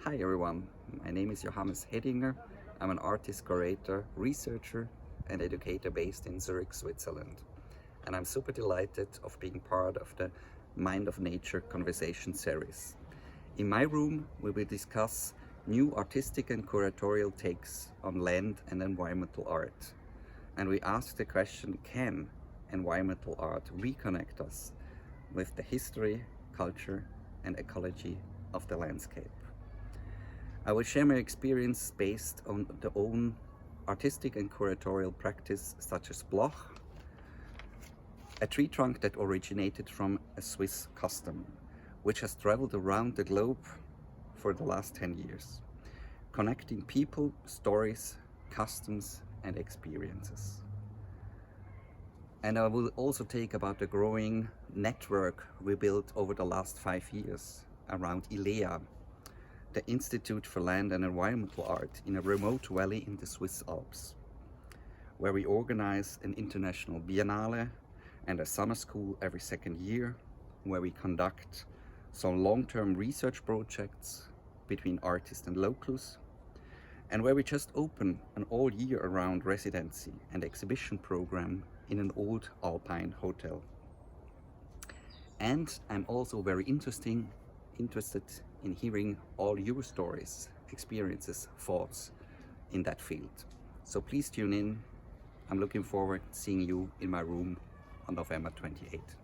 Hi everyone, my name is Johannes Hedinger. I'm an artist, curator, researcher and educator based in Zurich, Switzerland. And I'm super delighted of being part of the Mind of Nature conversation series. In my room, we will discuss new artistic and curatorial takes on land and environmental art. And we ask the question, can environmental art reconnect us with the history, culture and ecology of the landscape? I will share my experience based on the own artistic and curatorial practice such as bloch, a tree trunk that originated from a Swiss custom, which has traveled around the globe for the last 10 years, connecting people, stories, customs and experiences. And I will also take about the growing network we built over the last 5 years around ILEA, the Institute for Land and Environmental Art in a remote valley in the Swiss Alps, where we organize an international biennale and a summer school every second year, where we conduct some long-term research projects between artists and locals, and where we just open an all year round residency and exhibition program in an old alpine hotel. And I'm also very interested in hearing all your stories, experiences, thoughts in that field. So please tune in. I'm looking forward to seeing you in my room on November 28th.